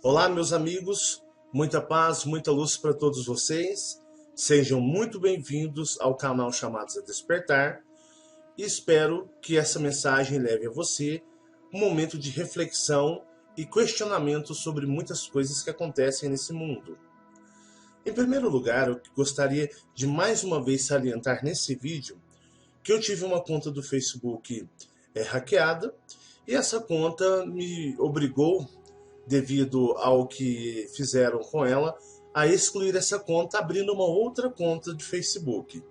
Olá, meus amigos, muita paz, muita luz para todos vocês. Sejam muito bem-vindos ao canal Chamados a Despertar e espero que essa mensagem leve a você um momento de reflexão e questionamento sobre muitas coisas que acontecem nesse mundo. Em primeiro lugar, eu gostaria de mais uma vez salientar nesse vídeo que eu tive uma conta do Facebook hackeada e essa conta me obrigou, devido ao que fizeram com ela, a excluir essa conta abrindo uma outra conta de Facebook.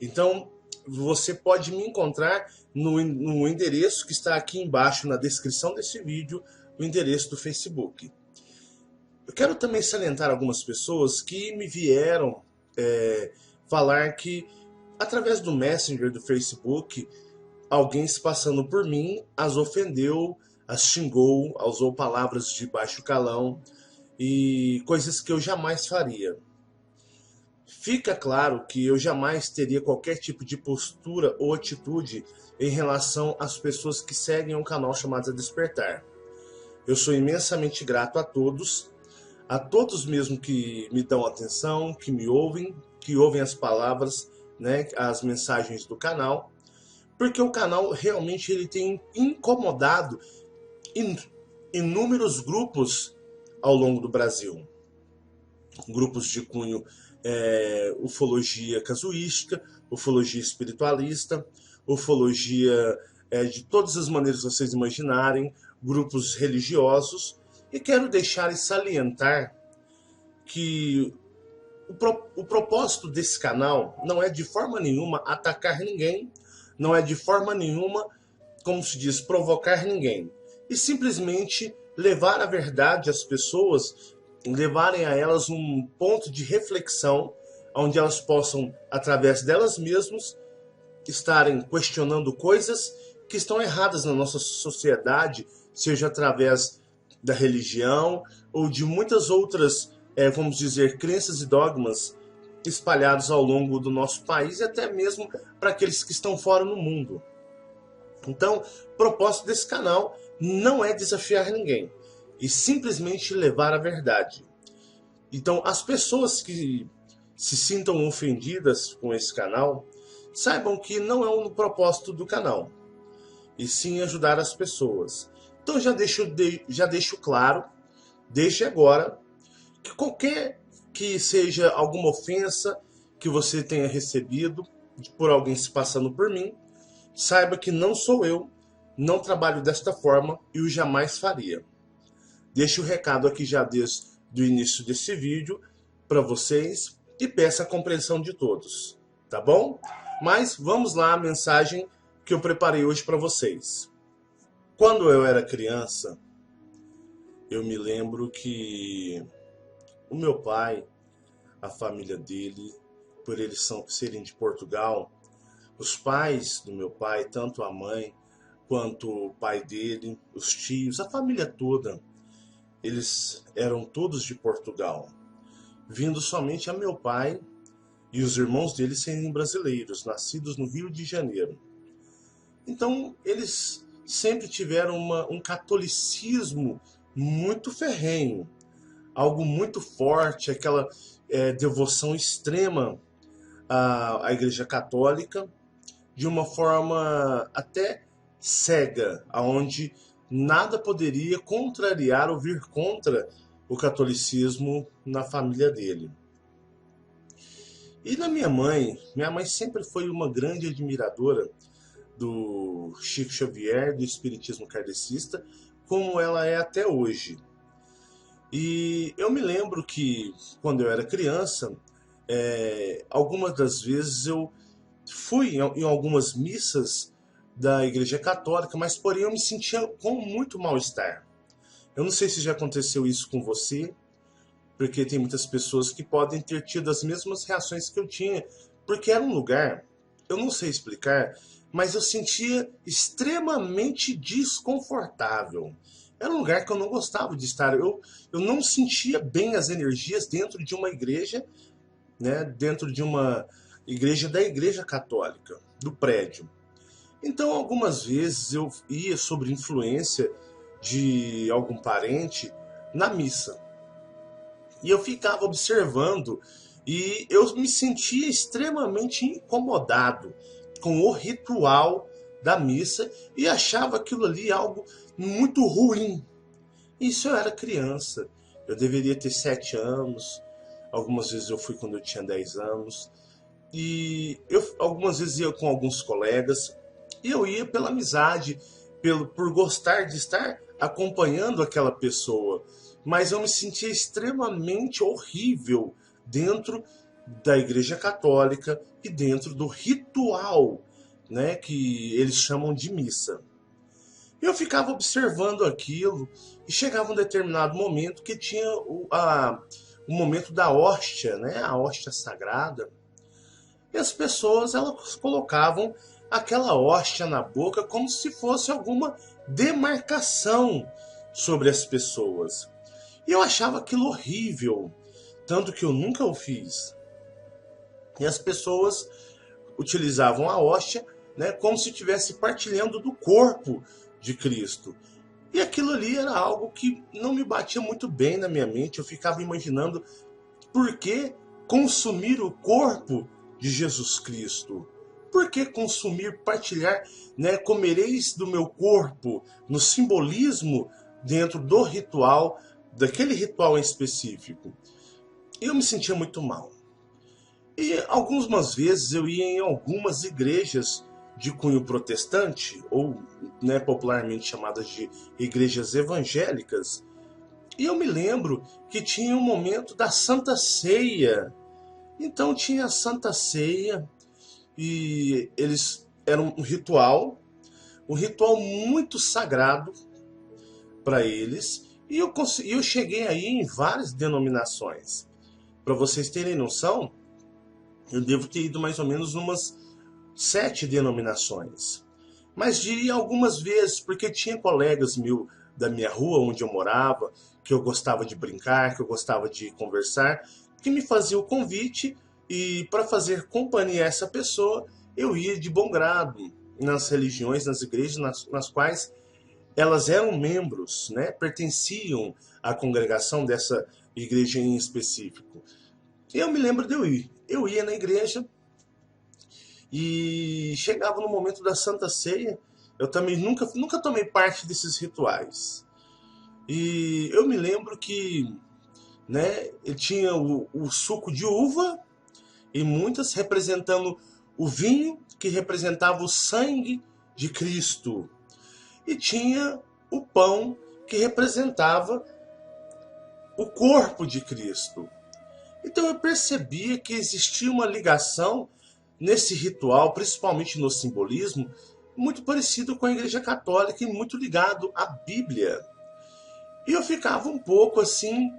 Então, você pode me encontrar no endereço que está aqui embaixo na descrição desse vídeo, o endereço do Facebook. Eu quero também salientar algumas pessoas que me vieram falar que, através do Messenger do Facebook, alguém se passando por mim as ofendeu, as xingou, usou palavras de baixo calão e coisas que eu jamais faria. Fica claro que eu jamais teria qualquer tipo de postura ou atitude em relação às pessoas que seguem um canal chamado A Despertar. Eu sou imensamente grato a todos mesmo que me dão atenção, que me ouvem, que ouvem as palavras, as mensagens do canal, porque o canal realmente ele tem incomodado inúmeros grupos ao longo do Brasil. Grupos de cunho ufologia casuística, ufologia espiritualista, ufologia de todas as maneiras que vocês imaginarem, grupos religiosos. E quero deixar e salientar que o propósito desse canal não é de forma nenhuma atacar ninguém, não é de forma nenhuma, como se diz, provocar ninguém. E simplesmente levar a verdade às pessoas, levarem a elas um ponto de reflexão, onde elas possam, através delas mesmas, estarem questionando coisas que estão erradas na nossa sociedade, seja através da religião ou de muitas outras, vamos dizer, crenças e dogmas espalhados ao longo do nosso país e até mesmo para aqueles que estão fora no mundo. Então, o propósito desse canal não é desafiar ninguém, e simplesmente levar a verdade. Então, as pessoas que se sintam ofendidas com esse canal, saibam que não é o propósito do canal, e sim ajudar as pessoas. Então já deixo claro, desde agora, que qualquer que seja alguma ofensa que você tenha recebido por alguém se passando por mim, saiba que não sou eu, não trabalho desta forma e o jamais faria. Deixo o recado aqui já desde o início desse vídeo para vocês e peço a compreensão de todos, tá bom? Mas vamos lá a mensagem que eu preparei hoje para vocês. Quando eu era criança, eu me lembro que o meu pai, a família dele, por eles serem de Portugal, os pais do meu pai, tanto a mãe quanto o pai dele, os tios, a família toda, eles eram todos de Portugal, vindo somente a meu pai e os irmãos dele serem brasileiros, nascidos no Rio de Janeiro. Então, eles sempre tiveram um catolicismo muito ferrenho, algo muito forte, aquela devoção extrema à Igreja Católica, de uma forma até cega, onde nada poderia contrariar ou vir contra o catolicismo na família dele. E na minha mãe sempre foi uma grande admiradora do Chico Xavier, do espiritismo kardecista, como ela é até hoje. E eu me lembro que, quando eu era criança, algumas das vezes eu fui em algumas missas da Igreja Católica, mas porém eu me sentia com muito mal-estar. Eu não sei se já aconteceu isso com você, porque tem muitas pessoas que podem ter tido as mesmas reações que eu tinha, porque era um lugar, eu não sei explicar, mas eu sentia extremamente desconfortável. Era um lugar que eu não gostava de estar. Eu não sentia bem as energias dentro de uma igreja, dentro de uma igreja da Igreja Católica, do prédio. Então, algumas vezes eu ia sob influência de algum parente na missa. E eu ficava observando e eu me sentia extremamente incomodado com o ritual da missa e achava aquilo ali algo muito ruim. Isso eu era criança, eu deveria ter 7 anos, algumas vezes eu fui quando eu tinha 10 anos, e eu algumas vezes ia com alguns colegas, e eu ia pela amizade, por gostar de estar acompanhando aquela pessoa, mas eu me sentia extremamente horrível dentro da Igreja Católica e dentro do ritual, né, que eles chamam de missa. Eu ficava observando aquilo e chegava um determinado momento que tinha o momento da hóstia, né, a hóstia sagrada, e as pessoas elas colocavam aquela hóstia na boca como se fosse alguma demarcação sobre as pessoas. E eu achava aquilo horrível, tanto que eu nunca o fiz. E as pessoas utilizavam a hóstia, né, como se estivesse partilhando do corpo de Cristo. E aquilo ali era algo que não me batia muito bem na minha mente. Eu ficava imaginando por que consumir o corpo de Jesus Cristo? Por que consumir, partilhar, né, comereis do meu corpo, no simbolismo dentro do ritual, daquele ritual em específico? E eu me sentia muito mal. E algumas vezes eu ia em algumas igrejas de cunho protestante, ou, né, popularmente chamadas de igrejas evangélicas, e eu me lembro que tinha um momento da Santa Ceia. Então tinha a Santa Ceia e eles eram um ritual muito sagrado para eles, e eu cheguei aí em várias denominações. Para vocês terem noção, eu devo ter ido mais ou menos umas 7 denominações. Mas de ir algumas vezes, porque tinha colegas da minha rua, onde eu morava, que eu gostava de brincar, que eu gostava de conversar, que me fazia o convite, e para fazer companhia a essa pessoa, eu ia de bom grado nas religiões, nas igrejas nas quais elas eram membros, né, pertenciam à congregação dessa igreja em específico. E eu me lembro de eu ir. Eu ia na igreja e chegava no momento da Santa Ceia. Eu também nunca tomei parte desses rituais. E eu me lembro que, né, eu tinha o suco de uva e muitas representando o vinho, que representava o sangue de Cristo. E tinha o pão, que representava o corpo de Cristo. Então eu percebia que existia uma ligação nesse ritual, principalmente no simbolismo, muito parecido com a Igreja Católica e muito ligado à Bíblia. E eu ficava um pouco assim,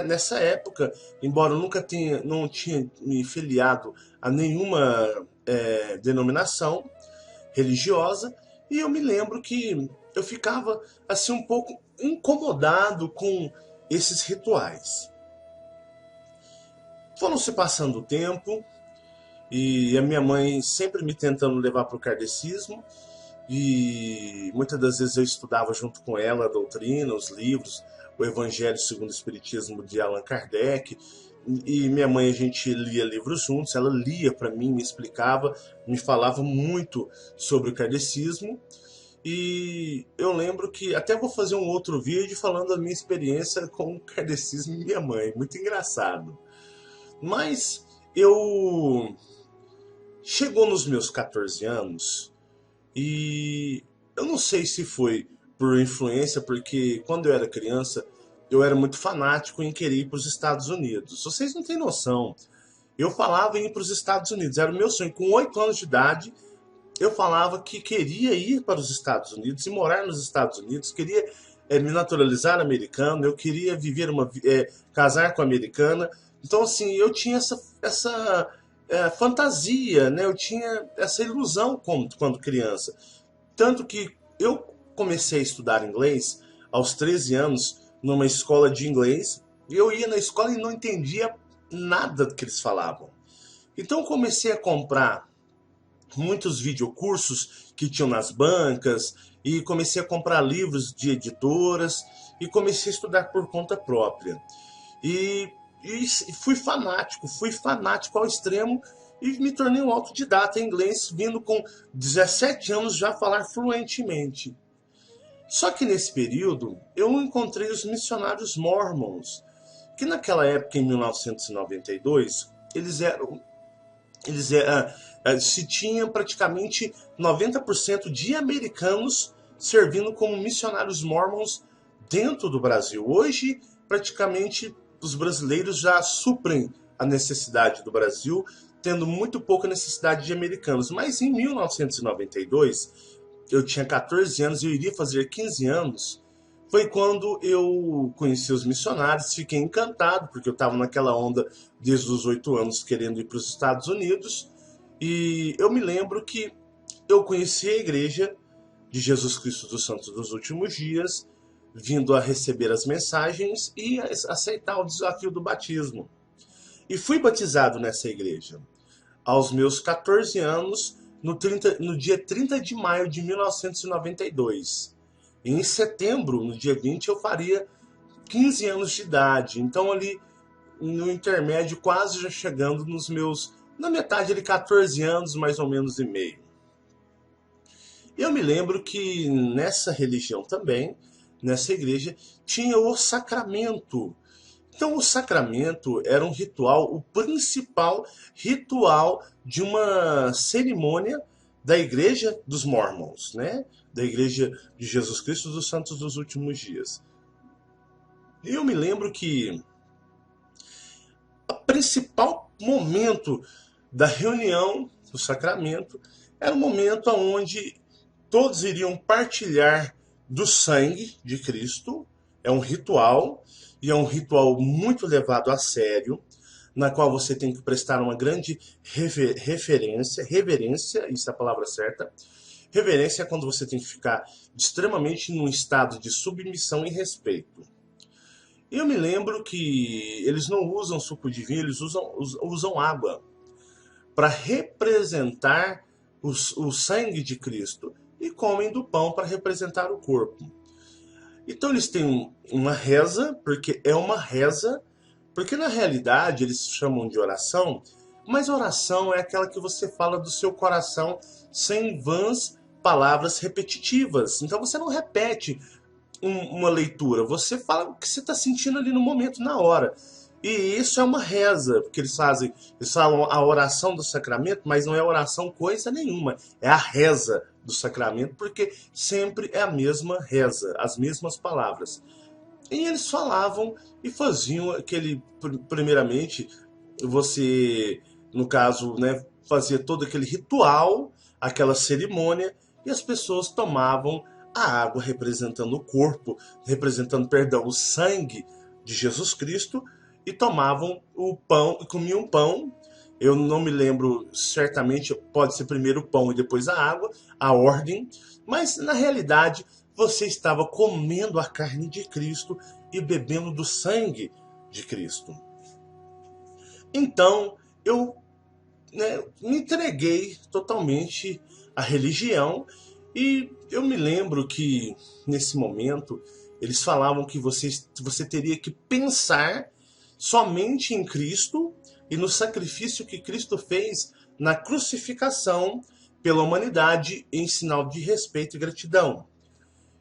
nessa época, embora eu não tinha me filiado a nenhuma denominação religiosa, e eu me lembro que eu ficava assim um pouco incomodado com esses rituais. Foram se passando o tempo e a minha mãe sempre me tentando levar para o kardecismo, e muitas das vezes eu estudava junto com ela a doutrina, os livros, o Evangelho segundo o Espiritismo de Allan Kardec, e minha mãe, a gente lia livros juntos, ela lia para mim, me explicava, me falava muito sobre o kardecismo, e eu lembro que até vou fazer um outro vídeo falando da minha experiência com o kardecismo e minha mãe, muito engraçado. Mas eu chegou nos meus 14 anos e eu não sei se foi por influência, porque quando eu era criança eu era muito fanático em querer ir para os Estados Unidos. Vocês não têm noção. Eu falava em ir para os Estados Unidos, era o meu sonho. Com 8 anos de idade, eu falava que queria ir para os Estados Unidos e morar nos Estados Unidos, queria me naturalizar americano, eu queria viver casar com americana. Então, assim, eu tinha essa fantasia, né? Eu tinha essa ilusão quando criança. Tanto que eu comecei a estudar inglês aos 13 anos numa escola de inglês. E eu ia na escola e não entendia nada do que eles falavam. Então, eu comecei a comprar muitos videocursos que tinham nas bancas e comecei a comprar livros de editoras e comecei a estudar por conta própria. E, e fui fanático ao extremo e me tornei um autodidata em inglês, vindo com 17 anos já falar fluentemente. Só que nesse período eu encontrei os missionários Mormons, que naquela época, em 1992, se tinha praticamente 90% de americanos servindo como missionários Mormons dentro do Brasil. Hoje, praticamente, os brasileiros já suprem a necessidade do Brasil, tendo muito pouca necessidade de americanos. Mas em 1992, eu tinha 14 anos e eu iria fazer 15 anos, foi quando eu conheci os missionários, fiquei encantado, porque eu estava naquela onda desde os 8 anos querendo ir para os Estados Unidos, e eu me lembro que eu conheci a igreja de Jesus Cristo dos Santos dos Últimos Dias, vindo a receber as mensagens e a aceitar o desafio do batismo. E fui batizado nessa igreja aos meus 14 anos, no dia 30 de maio de 1992. E em setembro, no dia 20, eu faria 15 anos de idade. Então ali no intermédio, quase já chegando na metade de 14 anos, mais ou menos e meio. Eu me lembro que nessa religião também, nessa igreja, tinha o sacramento. Então, o sacramento era um ritual, o principal ritual de uma cerimônia da Igreja dos Mormons, né? Da Igreja de Jesus Cristo dos Santos dos Últimos Dias. E eu me lembro que o principal momento da reunião do sacramento era o momento onde todos iriam partilhar do sangue de Cristo. É um ritual, e é um ritual muito levado a sério, na qual você tem que prestar uma grande reverência, isso é a palavra certa. Reverência é quando você tem que ficar extremamente num estado de submissão e respeito. Eu me lembro que eles não usam suco de vinho, eles usam água para representar o sangue de Cristo, e comem do pão para representar o corpo. Então eles têm uma reza, porque na realidade eles chamam de oração, mas oração é aquela que você fala do seu coração sem vãs palavras repetitivas. Então você não repete uma leitura, você fala o que você está sentindo ali no momento, na hora. E isso é uma reza, porque eles falam a oração do sacramento, mas não é oração coisa nenhuma, é a reza do sacramento, porque sempre é a mesma reza, as mesmas palavras. E eles falavam e faziam primeiramente, você, no caso, né, fazia todo aquele ritual, aquela cerimônia, e as pessoas tomavam a água representando o corpo, representando, perdão, o sangue de Jesus Cristo, e tomavam o pão, e comiam pão. Eu não me lembro, certamente pode ser primeiro o pão e depois a água, a ordem, mas na realidade você estava comendo a carne de Cristo e bebendo do sangue de Cristo. Então eu, né, me entreguei totalmente à religião, e eu me lembro que nesse momento eles falavam que você teria que pensar somente em Cristo e no sacrifício que Cristo fez na crucificação pela humanidade em sinal de respeito e gratidão.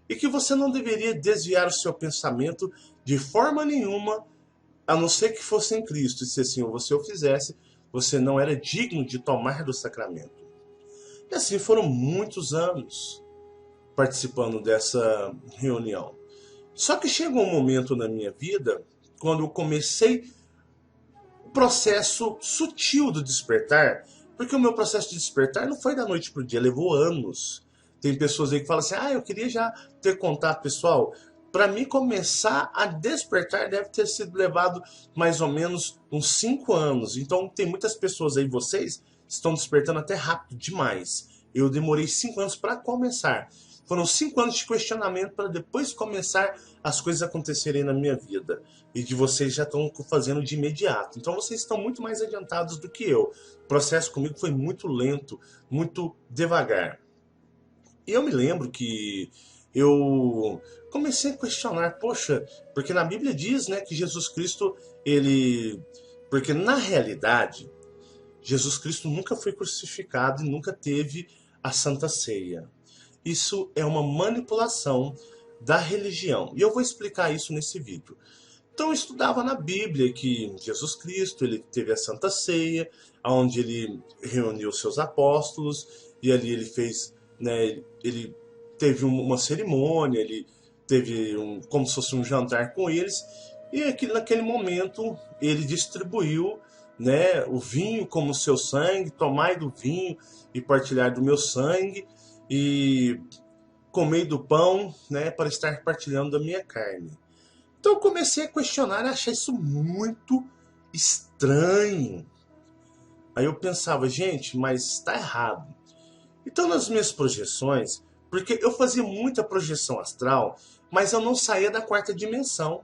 E que você não deveria desviar o seu pensamento de forma nenhuma, a não ser que fosse em Cristo. E se assim você o fizesse, você não era digno de tomar do sacramento. E assim foram muitos anos participando dessa reunião. Só que chegou um momento na minha vida, quando eu comecei o processo sutil do despertar, porque o meu processo de despertar não foi da noite para o dia, levou anos. Tem pessoas aí que falam assim, eu queria já ter contato pessoal. Para mim começar a despertar deve ter sido levado mais ou menos uns 5 anos. Então tem muitas pessoas aí, vocês estão despertando até rápido demais. Eu demorei 5 anos para começar. Foram 5 anos de questionamento para depois começar as coisas acontecerem na minha vida. E de vocês já estão fazendo de imediato. Então vocês estão muito mais adiantados do que eu. O processo comigo foi muito lento, muito devagar. E eu me lembro que eu comecei a questionar, poxa, porque na Bíblia diz, né, que Jesus Cristo, porque na realidade, Jesus Cristo nunca foi crucificado e nunca teve a Santa Ceia. Isso é uma manipulação da religião. E eu vou explicar isso nesse vídeo. Então eu estudava na Bíblia que Jesus Cristo, ele teve a Santa Ceia, onde ele reuniu seus apóstolos, e ali ele fez, né, ele teve uma cerimônia, ele teve como se fosse um jantar com eles, e naquele momento ele distribuiu, né, o vinho como seu sangue, tomai do vinho e partilhar do meu sangue, e comei do pão, né, para estar partilhando da minha carne. Então eu comecei a questionar e achar isso muito estranho. Aí eu pensava, gente, mas está errado. Então nas minhas projeções, porque eu fazia muita projeção astral, mas eu não saía da quarta dimensão.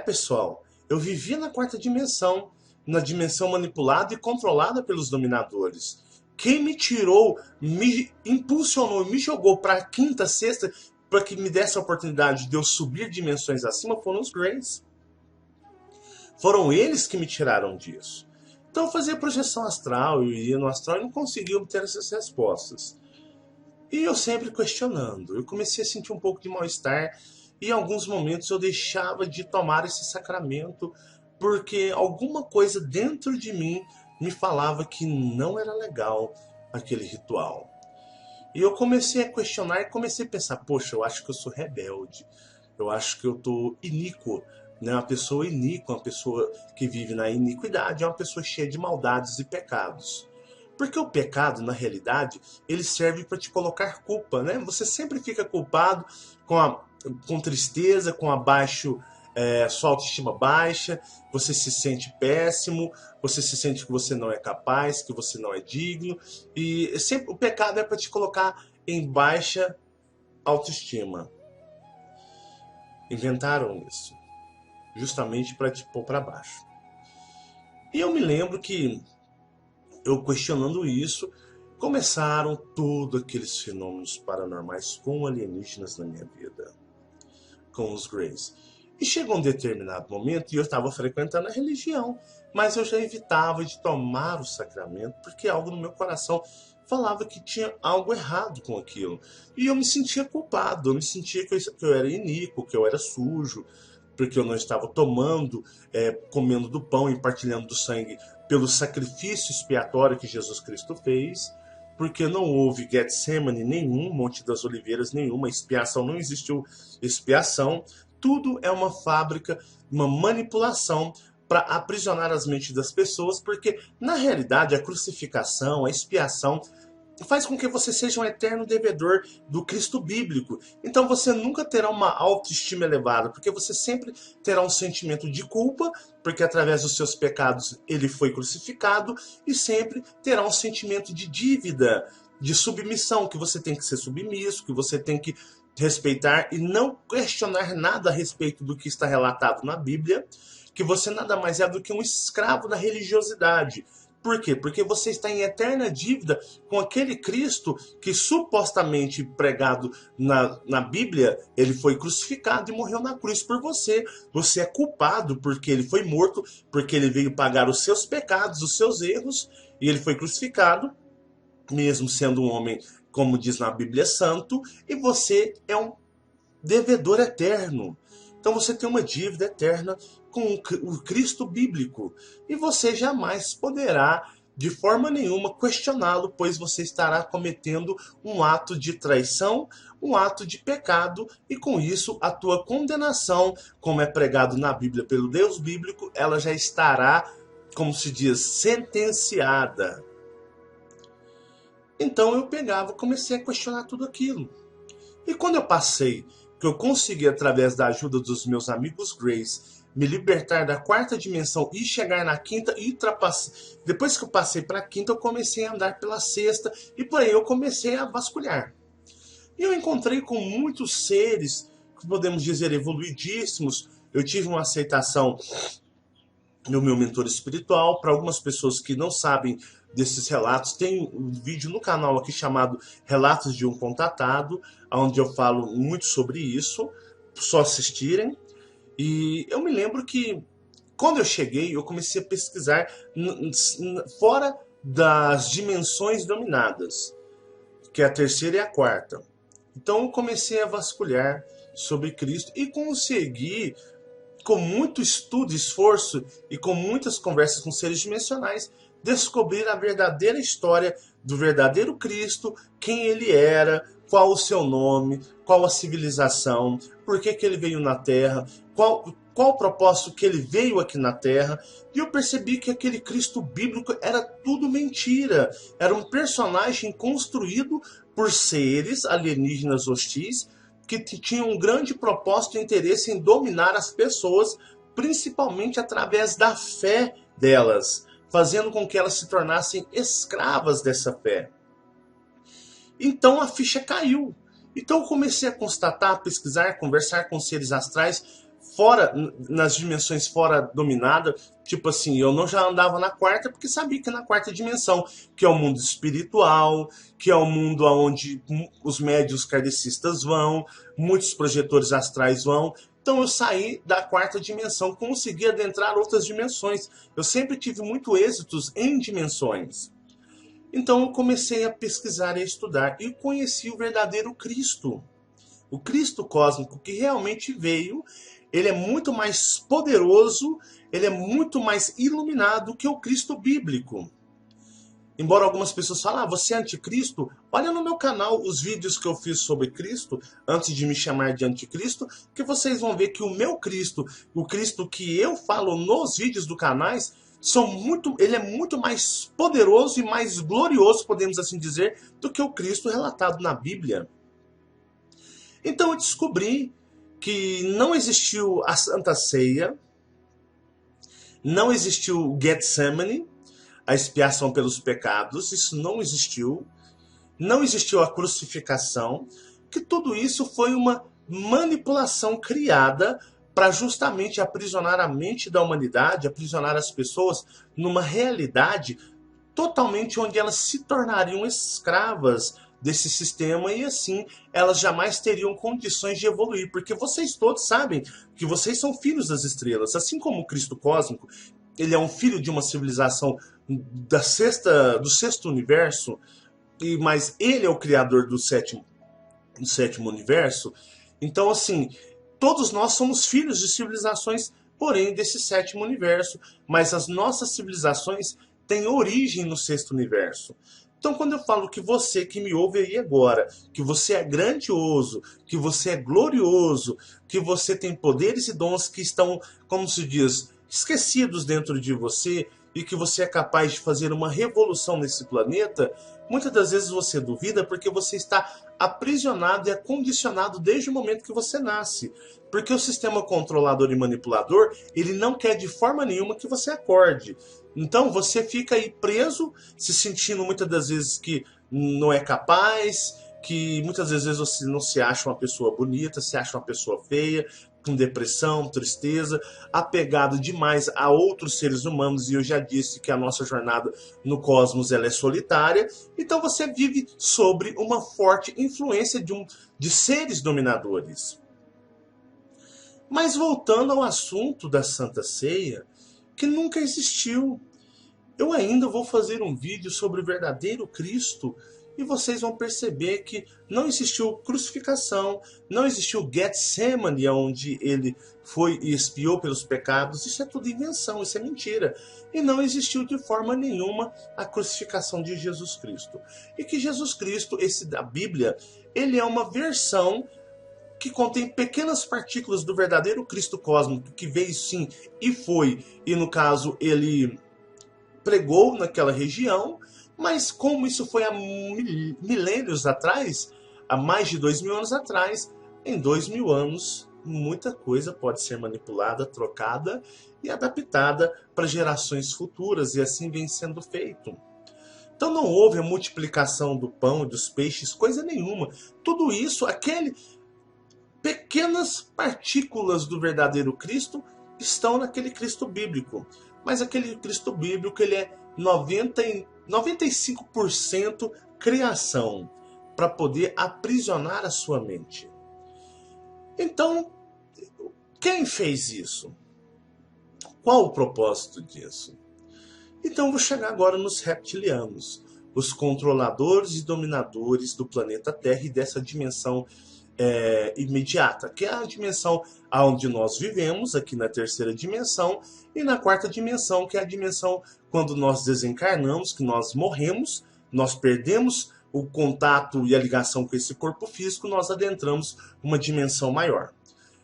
Pessoal, eu vivia na quarta dimensão, na dimensão manipulada e controlada pelos dominadores. Quem me tirou, me impulsionou, me jogou para a quinta, sexta, para que me desse a oportunidade de eu subir dimensões acima, foram os Greys. Foram eles que me tiraram disso. Então eu fazia projeção astral, eu ia no astral e não conseguia obter essas respostas. E eu sempre questionando. Eu comecei a sentir um pouco de mal-estar e em alguns momentos eu deixava de tomar esse sacramento porque alguma coisa dentro de mim me falava que não era legal aquele ritual. E eu comecei a questionar e comecei a pensar, poxa, eu acho que eu sou rebelde, eu acho que eu estou iníquo, né? Uma pessoa iníqua, uma pessoa que vive na iniquidade, é uma pessoa cheia de maldades e pecados. Porque o pecado, na realidade, ele serve para te colocar culpa, né? Você sempre fica culpado com tristeza, com sua autoestima baixa, você se sente péssimo, você se sente que você não é capaz, que você não é digno, e sempre o pecado é para te colocar em baixa autoestima. Inventaram isso, justamente para te pôr para baixo. E eu me lembro que, eu questionando isso, começaram todos aqueles fenômenos paranormais com alienígenas na minha vida, com os Greys. E chegou um determinado momento e eu estava frequentando a religião, mas eu já evitava de tomar o sacramento porque algo no meu coração falava que tinha algo errado com aquilo. E eu me sentia culpado, eu me sentia que eu era iníquo, que eu era sujo, porque eu não estava comendo do pão e partilhando do sangue pelo sacrifício expiatório que Jesus Cristo fez, porque não houve Getsemane nenhum, Monte das Oliveiras nenhuma, expiação, não existiu expiação. Tudo é uma fábrica, uma manipulação para aprisionar as mentes das pessoas, porque na realidade a crucificação, a expiação faz com que você seja um eterno devedor do Cristo bíblico. Então você nunca terá uma autoestima elevada, porque você sempre terá um sentimento de culpa, porque através dos seus pecados ele foi crucificado, e sempre terá um sentimento de dívida, de submissão, que você tem que ser submisso, que você tem que respeitar e não questionar nada a respeito do que está relatado na Bíblia, que você nada mais é do que um escravo da religiosidade. Por quê? Porque você está em eterna dívida com aquele Cristo que supostamente pregado na Bíblia, ele foi crucificado e morreu na cruz por você. Você é culpado porque ele foi morto, porque ele veio pagar os seus pecados, os seus erros, e ele foi crucificado, mesmo sendo um homem, como diz na Bíblia, santo, e você é um devedor eterno. Então você tem uma dívida eterna com o Cristo bíblico, e você jamais poderá, de forma nenhuma, questioná-lo, pois você estará cometendo um ato de traição, um ato de pecado, e com isso a tua condenação, como é pregado na Bíblia pelo Deus bíblico, ela já estará, como se diz, sentenciada. Então eu comecei a questionar tudo aquilo. E quando que eu consegui, através da ajuda dos meus amigos Greys, me libertar da quarta dimensão e chegar na quinta, e depois que eu passei para a quinta, eu comecei a andar pela sexta, e por aí eu comecei a vasculhar. E eu encontrei com muitos seres, que podemos dizer, evoluidíssimos. Eu tive uma aceitação no meu mentor espiritual. Para algumas pessoas que não sabem desses relatos, tem um vídeo no canal aqui chamado Relatos de um Contatado, onde eu falo muito sobre isso, só assistirem. E eu me lembro que quando eu cheguei, eu comecei a pesquisar fora das dimensões dominadas, que é a terceira e a quarta. Então eu comecei a vasculhar sobre Cristo e consegui, com muito estudo, esforço e com muitas conversas com seres dimensionais, descobrir a verdadeira história do verdadeiro Cristo, quem ele era, qual o seu nome, qual a civilização, por que ele veio na Terra, qual o propósito que ele veio aqui na Terra. E eu percebi que aquele Cristo bíblico era tudo mentira. Era um personagem construído por seres alienígenas hostis que tinham um grande propósito e interesse em dominar as pessoas, principalmente através da fé delas, fazendo com que elas se tornassem escravas dessa fé. Então a ficha caiu. Então eu comecei a constatar, pesquisar, conversar com seres astrais fora, nas dimensões fora dominada. Tipo assim, eu não já andava na quarta porque sabia que na quarta dimensão, que é o mundo espiritual, que é o mundo onde os médiuns kardecistas vão, muitos projetores astrais vão. Então eu saí da quarta dimensão, consegui adentrar outras dimensões. Eu sempre tive muito êxitos em dimensões. Então eu comecei a pesquisar e a estudar e conheci o verdadeiro Cristo. O Cristo cósmico que realmente veio. Ele é muito mais poderoso, ele é muito mais iluminado que o Cristo bíblico. Embora algumas pessoas falem, você é anticristo, olha no meu canal os vídeos que eu fiz sobre Cristo, antes de me chamar de anticristo, que vocês vão ver que o meu Cristo, o Cristo que eu falo nos vídeos do canal, ele é muito mais poderoso e mais glorioso, podemos assim dizer, do que o Cristo relatado na Bíblia. Então eu descobri que não existiu a Santa Ceia, não existiu o Getsemane, a expiação pelos pecados, isso não existiu a crucificação, que tudo isso foi uma manipulação criada para justamente aprisionar a mente da humanidade, aprisionar as pessoas numa realidade totalmente onde elas se tornariam escravas desse sistema e assim elas jamais teriam condições de evoluir, porque vocês todos sabem que vocês são filhos das estrelas, assim como o Cristo cósmico, ele é um filho de uma civilização do sexto universo, mas ele é o criador do sétimo universo. Então assim, todos nós somos filhos de civilizações, porém desse sétimo universo, mas as nossas civilizações têm origem no sexto universo. Então, quando eu falo que você que me ouve aí agora, que você é grandioso, que você é glorioso, que você tem poderes e dons que estão, como se diz, esquecidos dentro de você e que você é capaz de fazer uma revolução nesse planeta, muitas das vezes você duvida porque você está aprisionado e acondicionado desde o momento que você nasce. Porque o sistema controlador e manipulador, ele não quer de forma nenhuma que você acorde. Então você fica aí preso, se sentindo muitas das vezes que não é capaz, que muitas vezes você não se acha uma pessoa bonita, se acha uma pessoa feia, com depressão, tristeza, apegado demais a outros seres humanos, e eu já disse que a nossa jornada no cosmos ela é solitária, então você vive sobre uma forte influência de seres dominadores. Mas voltando ao assunto da Santa Ceia, que nunca existiu. Eu ainda vou fazer um vídeo sobre o verdadeiro Cristo e vocês vão perceber que não existiu crucificação, não existiu Getsemane, onde ele foi e expiou pelos pecados. Isso é tudo invenção, isso é mentira. E não existiu de forma nenhuma a crucificação de Jesus Cristo. E que Jesus Cristo, esse da Bíblia, ele é uma versão que contém pequenas partículas do verdadeiro Cristo cósmico, que veio sim e foi, e no caso ele pregou naquela região, mas como isso foi há milênios atrás, há mais de 2000 anos atrás, em 2000 anos muita coisa pode ser manipulada, trocada e adaptada para gerações futuras, e assim vem sendo feito. Então não houve a multiplicação do pão e dos peixes, coisa nenhuma. Tudo isso, pequenas partículas do verdadeiro Cristo estão naquele Cristo bíblico. Mas aquele Cristo bíblico, ele é 95% criação, para poder aprisionar a sua mente. Então, Quem fez isso? Qual o propósito disso? Então vou chegar agora nos reptilianos, os controladores e dominadores do planeta Terra e dessa dimensão imediata, que é a dimensão onde nós vivemos, aqui na terceira dimensão, e na quarta dimensão, que é a dimensão quando nós desencarnamos, que nós morremos, nós perdemos o contato e a ligação com esse corpo físico, nós adentramos uma dimensão maior,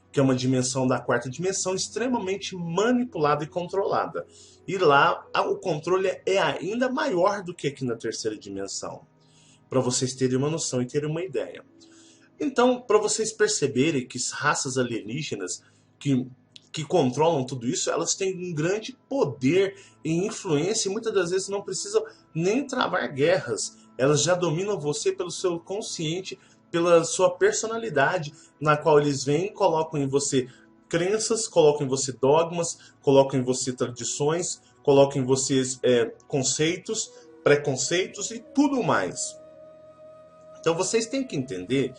que é uma dimensão da quarta dimensão extremamente manipulada e controlada. E lá o controle é ainda maior do que aqui na terceira dimensão, para vocês terem uma noção e terem uma ideia. Então, para vocês perceberem que as raças alienígenas que controlam tudo isso, elas têm um grande poder e influência e muitas das vezes não precisam nem travar guerras. Elas já dominam você pelo seu consciente, pela sua personalidade, na qual eles vêm e colocam em você crenças, colocam em você dogmas, colocam em você tradições, colocam em você conceitos, preconceitos e tudo mais. Então vocês têm que entender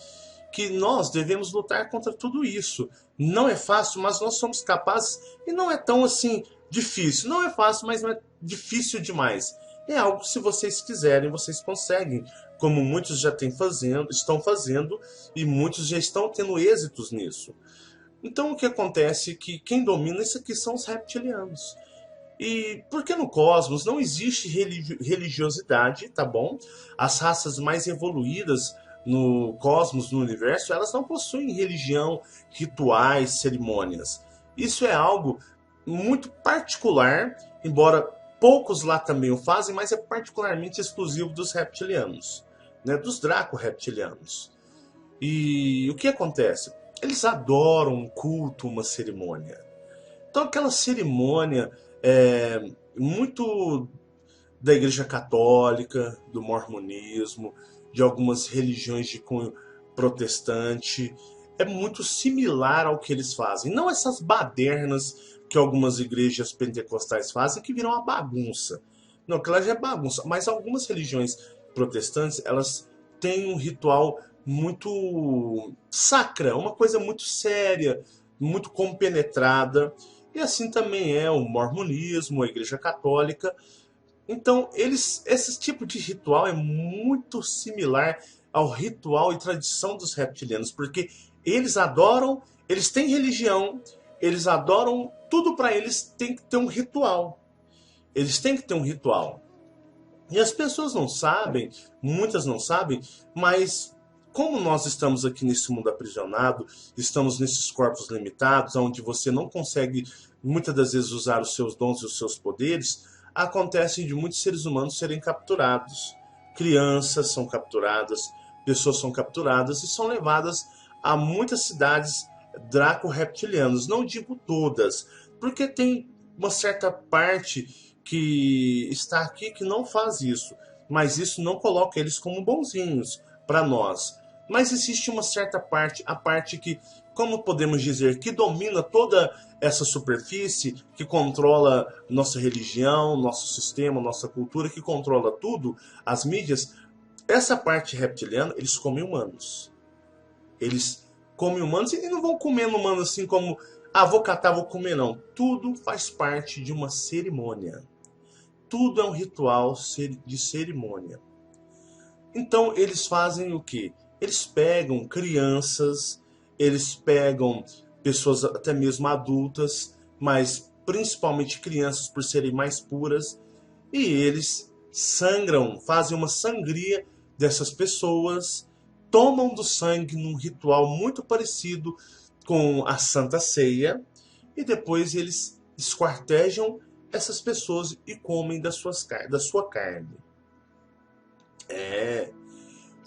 que nós devemos lutar contra tudo isso. Não é fácil, mas nós somos capazes, e não é tão assim difícil. Não é fácil, mas não é difícil demais. É algo que, se vocês quiserem, vocês conseguem, como muitos já estão fazendo, e muitos já estão tendo êxitos nisso. Então o que acontece é que quem domina isso aqui são os reptilianos. E porque no cosmos não existe religiosidade, tá bom? As raças mais evoluídas no cosmos, no universo, elas não possuem religião, rituais, cerimônias. Isso é algo muito particular, embora poucos lá também o fazem, mas é particularmente exclusivo dos reptilianos, né? Dos draco-reptilianos. E o que acontece? Eles adoram um culto, uma cerimônia. Então aquela cerimônia muito da Igreja Católica, do mormonismo, de algumas religiões de cunho protestante, é muito similar ao que eles fazem. Não essas badernas que algumas igrejas pentecostais fazem, que viram uma bagunça. Não, aquela já é bagunça. Mas algumas religiões protestantes, elas têm um ritual muito sacra, uma coisa muito séria, muito compenetrada. E assim também é o mormonismo, a Igreja Católica. Então, esse tipo de ritual é muito similar ao ritual e tradição dos reptilianos, porque eles adoram, eles têm religião, eles adoram, tudo para eles tem que ter um ritual. Eles têm que ter um ritual. E as pessoas não sabem, muitas não sabem, mas como nós estamos aqui nesse mundo aprisionado, estamos nesses corpos limitados, onde você não consegue muitas das vezes usar os seus dons e os seus poderes, acontece de muitos seres humanos serem capturados. Crianças são capturadas, pessoas são capturadas e são levadas a muitas cidades draco-reptilianas. Não digo todas, porque tem uma certa parte que está aqui que não faz isso, mas isso não coloca eles como bonzinhos para nós. Mas existe uma certa parte, a parte que, como podemos dizer, que domina toda essa superfície, que controla nossa religião, nosso sistema, nossa cultura, que controla tudo, as mídias. Essa parte reptiliana, eles comem humanos. Eles comem humanos e não vão comendo humanos assim como, vou catar, vou comer, não. Tudo faz parte de uma cerimônia. Tudo é um ritual de cerimônia. Então eles fazem o quê? Eles pegam crianças, eles pegam pessoas até mesmo adultas, mas principalmente crianças por serem mais puras, e eles sangram, fazem uma sangria dessas pessoas, tomam do sangue num ritual muito parecido com a Santa Ceia, e depois eles esquartejam essas pessoas e comem da sua carne.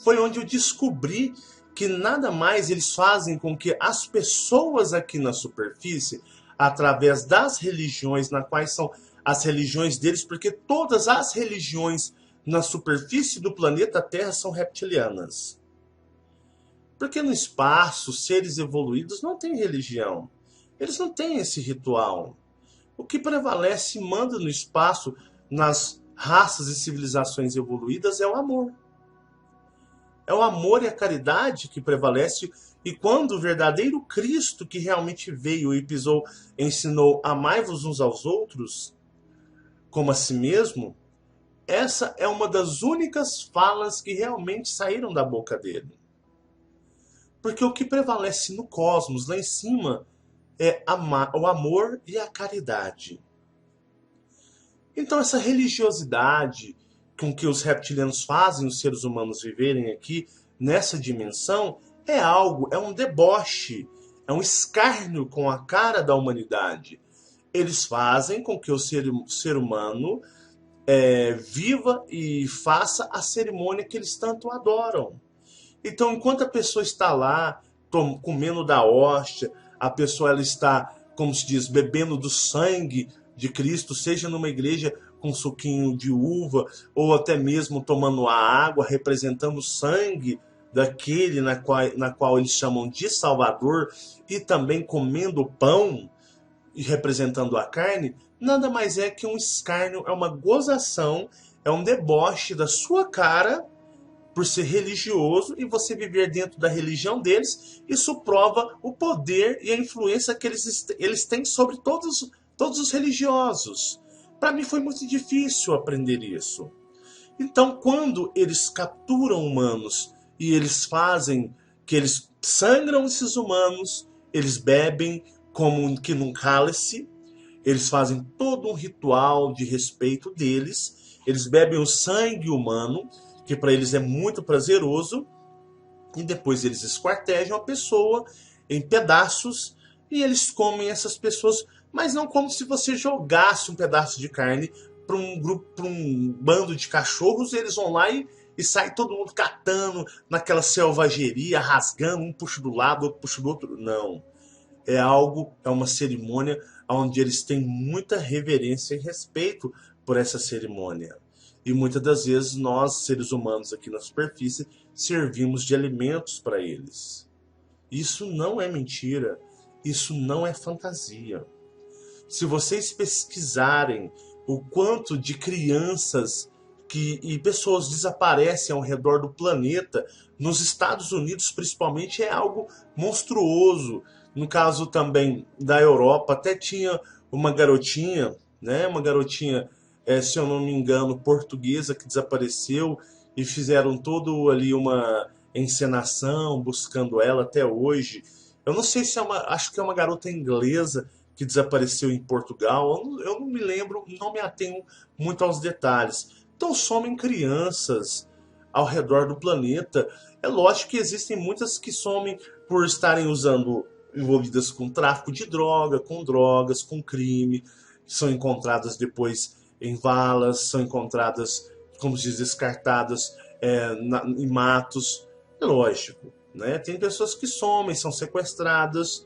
Foi onde eu descobri que nada mais eles fazem com que as pessoas aqui na superfície, através das religiões, na quais são as religiões deles, porque todas as religiões na superfície do planeta Terra são reptilianas. Porque no espaço, seres evoluídos não têm religião. Eles não têm esse ritual. O que prevalece e manda no espaço, nas raças e civilizações evoluídas, é o amor. É o amor e a caridade que prevalece. E quando o verdadeiro Cristo que realmente veio e pisou, ensinou amai-vos uns aos outros, como a si mesmo, essa é uma das únicas falas que realmente saíram da boca dele. Porque o que prevalece no cosmos, lá em cima, é o amor e a caridade. Então essa religiosidade com que os reptilianos fazem os seres humanos viverem aqui, nessa dimensão, é um deboche, é um escárnio com a cara da humanidade. Eles fazem com que o ser humano viva e faça a cerimônia que eles tanto adoram. Então, enquanto a pessoa está lá comendo da hóstia, a pessoa ela está, como se diz, bebendo do sangue de Cristo, seja numa igreja com suquinho de uva, ou até mesmo tomando a água, representando o sangue daquele na qual eles chamam de Salvador, e também comendo pão e representando a carne, nada mais é que um escárnio, é uma gozação, é um deboche da sua cara por ser religioso e você viver dentro da religião deles. Isso prova o poder e a influência que eles têm sobre todos os religiosos. Para mim foi muito difícil aprender isso. Então, quando eles capturam humanos e eles fazem que eles sangram esses humanos, eles bebem como que num cálice, eles fazem todo um ritual de respeito deles, eles bebem o sangue humano, que para eles é muito prazeroso, e depois eles esquartejam a pessoa em pedaços e eles comem essas pessoas, mas não como se você jogasse um pedaço de carne para um bando de cachorros, e eles vão lá e sai todo mundo catando naquela selvageria, rasgando, um puxa do lado, outro puxa do outro. Não. É uma cerimônia onde eles têm muita reverência e respeito por essa cerimônia. E muitas das vezes nós, seres humanos aqui na superfície, servimos de alimentos para eles. Isso não é mentira, isso não é fantasia. Se vocês pesquisarem o quanto de crianças e pessoas desaparecem ao redor do planeta, nos Estados Unidos principalmente, é algo monstruoso. No caso também da Europa, até tinha uma garotinha, né? Uma garotinha, se eu não me engano, portuguesa, que desapareceu, e fizeram todo ali uma encenação buscando ela até hoje. Eu não sei se acho que é uma garota inglesa que desapareceu em Portugal. Eu não me lembro, não me atenho muito aos detalhes. Então somem crianças ao redor do planeta. É lógico que existem muitas que somem por estarem envolvidas com tráfico de droga, com drogas, com crime, são encontradas depois em valas, são encontradas, como se diz, descartadas em matos. É lógico, né? Tem pessoas que somem, são sequestradas,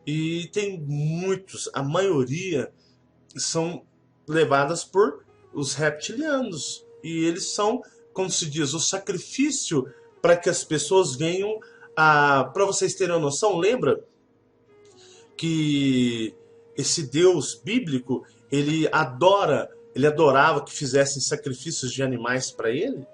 e tem muitos, a maioria são levadas por os reptilianos, e eles são, como se diz, o sacrifício para que as pessoas venham a... Para vocês terem uma noção, lembra que esse Deus bíblico, ele adorava que fizessem sacrifícios de animais para ele,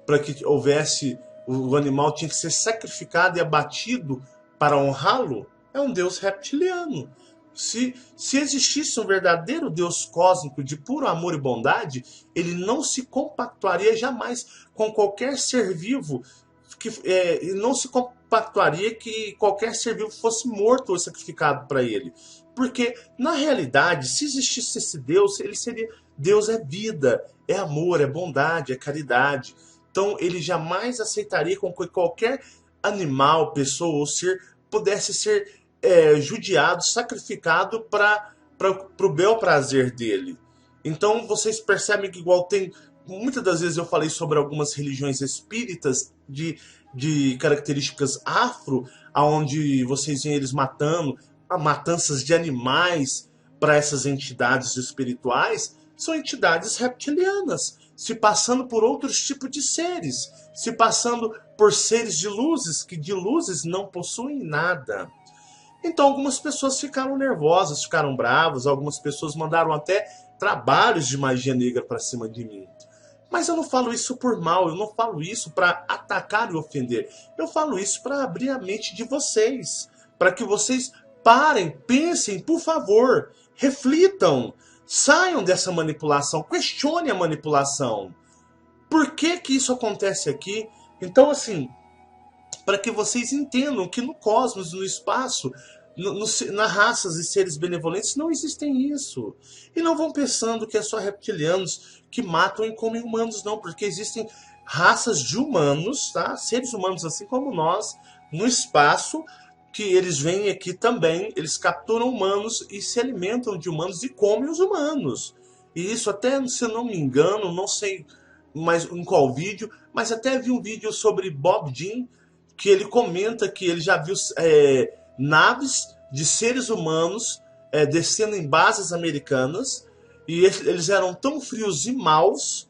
para que houvesse, o animal tinha que ser sacrificado e abatido para honrá-lo. É um Deus reptiliano. Se existisse um verdadeiro Deus cósmico de puro amor e bondade, ele não se compactuaria jamais com qualquer ser vivo, não se compactuaria que qualquer ser vivo fosse morto ou sacrificado para ele. Porque, na realidade, se existisse esse Deus, ele seria... Deus é vida, é amor, é bondade, é caridade. Então, ele jamais aceitaria com que qualquer animal, pessoa ou ser pudesse ser judiado, sacrificado para o bel prazer dele. Então, vocês percebem que igual tem... Muitas das vezes eu falei sobre algumas religiões espíritas de características afro, onde vocês veem eles matando, matanças de animais para essas entidades espirituais, são entidades reptilianas, se passando por outros tipos de seres, se passando por seres de luzes, que de luzes não possuem nada. Então algumas pessoas ficaram nervosas, ficaram bravas, algumas pessoas mandaram até trabalhos de magia negra para cima de mim. Mas eu não falo isso por mal, eu não falo isso para atacar e ofender. Eu falo isso para abrir a mente de vocês, para que vocês parem, pensem, por favor, reflitam, saiam dessa manipulação, questione a manipulação. Por que que isso acontece aqui? Então, assim, para que vocês entendam que no cosmos, no espaço, nas raças e seres benevolentes não existem isso. E não vão pensando que é só reptilianos que matam e comem humanos, não, porque existem raças de humanos, tá? Seres humanos assim como nós, no espaço, que eles vêm aqui também, eles capturam humanos e se alimentam de humanos e comem os humanos. E isso até, se eu não me engano, não sei mais em qual vídeo, mas até vi um vídeo sobre Bob Jean, que ele comenta que ele já viu naves de seres humanos descendo em bases americanas, e eles eram tão frios e maus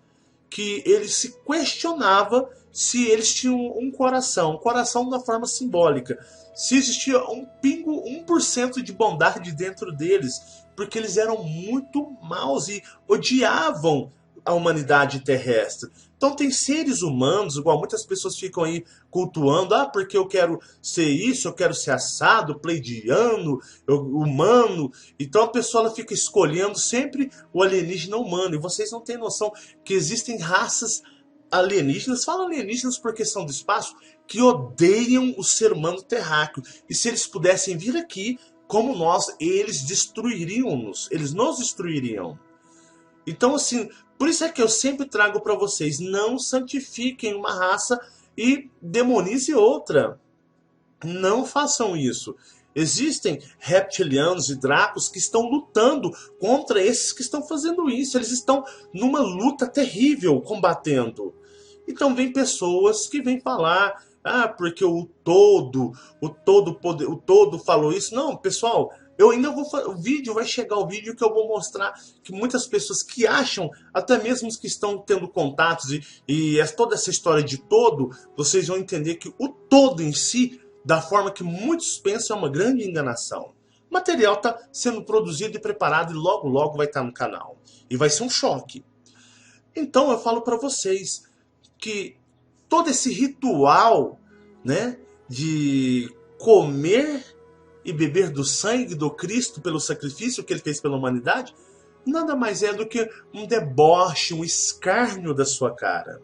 que ele se questionava se eles tinham um coração da forma simbólica, se existia um pingo, 1% de bondade dentro deles, porque eles eram muito maus e odiavam a humanidade terrestre. Então tem seres humanos, igual muitas pessoas ficam aí cultuando, porque eu quero ser isso, eu quero ser assado, pleidiano, humano. Então a pessoa ela fica escolhendo sempre o alienígena humano. E vocês não têm noção que existem raças alienígenas, falo alienígenas porque são do espaço, que odeiam o ser humano terráqueo. E se eles pudessem vir aqui, como nós, eles destruiriam-nos, eles nos destruiriam. Então, assim, por isso é que eu sempre trago para vocês, não santifiquem uma raça e demonize outra. Não façam isso. Existem reptilianos e dracos que estão lutando contra esses que estão fazendo isso. Eles estão numa luta terrível combatendo. Então vem pessoas que vêm falar, porque o todo falou isso. Não, pessoal, eu ainda vou fazer o vídeo, vai chegar o vídeo que eu vou mostrar que muitas pessoas que acham, até mesmo os que estão tendo contatos toda essa história de todo, vocês vão entender que o todo em si, da forma que muitos pensam, é uma grande enganação. O material está sendo produzido e preparado e logo logo vai estar no canal. E vai ser um choque. Então eu falo para vocês que todo esse ritual, né, de comer e beber do sangue do Cristo pelo sacrifício que ele fez pela humanidade, nada mais é do que um deboche, um escárnio da sua cara.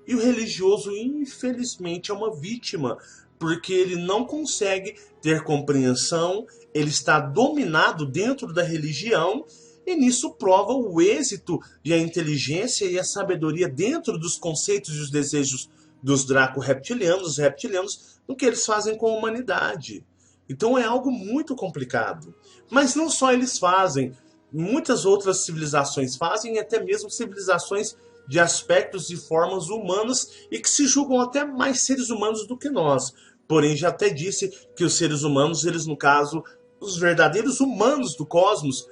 E o religioso, infelizmente, é uma vítima, porque ele não consegue ter compreensão, ele está dominado dentro da religião, e nisso prova o êxito e a inteligência e a sabedoria dentro dos conceitos e os desejos dos draco-reptilianos, os reptilianos, no que eles fazem com a humanidade. Então é algo muito complicado. Mas não só eles fazem, muitas outras civilizações fazem, e até mesmo civilizações de aspectos e formas humanas e que se julgam até mais seres humanos do que nós. Porém, já até disse que os seres humanos, eles no caso, os verdadeiros humanos do cosmos,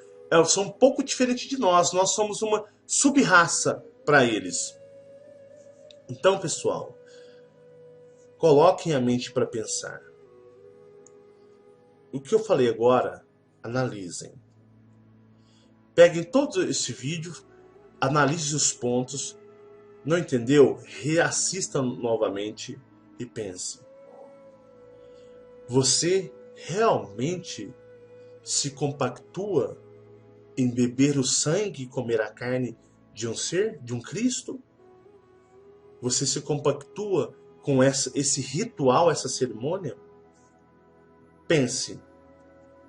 são um pouco diferentes de nós. Nós somos uma sub-raça para eles. Então, pessoal, coloquem a mente para pensar. O que eu falei agora, analisem. Peguem todo esse vídeo, analise os pontos. Não entendeu? Reassista novamente e pense. Você realmente se compactua em beber o sangue e comer a carne de um ser, de um Cristo? Você se compactua com esse ritual, essa cerimônia? Pense.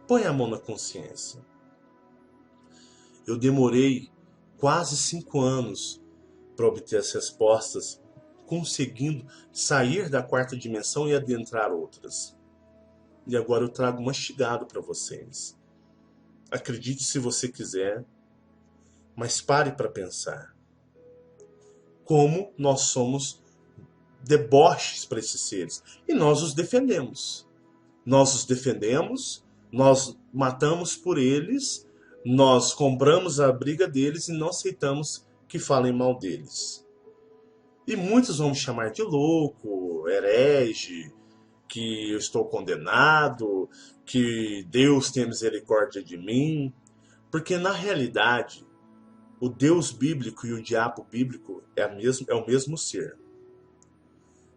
Põe a mão na consciência. Eu demorei quase 5 anos para obter as respostas, conseguindo sair da 4ª dimensão e adentrar outras. E agora eu trago mastigado para vocês. Acredite se você quiser, mas pare para pensar. Como nós somos deboches para esses seres. E nós os defendemos. Nós os defendemos, nós matamos por eles, nós compramos a briga deles e não aceitamos que falem mal deles. E muitos vão me chamar de louco, herege, que eu estou condenado, que Deus tenha misericórdia de mim, porque na realidade O Deus bíblico e o diabo bíblico é o mesmo ser.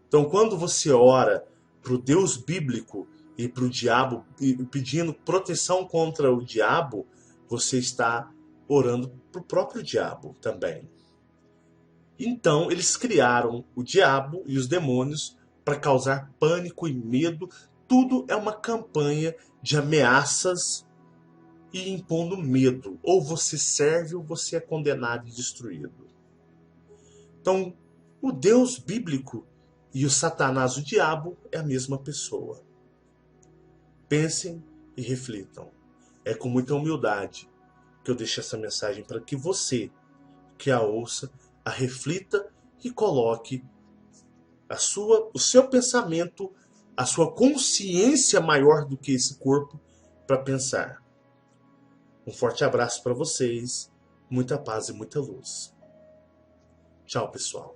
Então, quando você ora para o Deus bíblico e para o diabo, pedindo proteção contra o diabo, você está orando para o próprio diabo também. Então, eles criaram o diabo e os demônios para causar pânico e medo. Tudo é uma campanha de ameaças e impondo medo. Ou você serve ou você é condenado e destruído. Então, o Deus bíblico e o Satanás, o diabo, é a mesma pessoa. Pensem e reflitam. É com muita humildade que eu deixo essa mensagem para que você, que a ouça, a reflita e coloque o seu pensamento, a sua consciência maior do que esse corpo para pensar. Um forte abraço para vocês, muita paz e muita luz. Tchau, pessoal.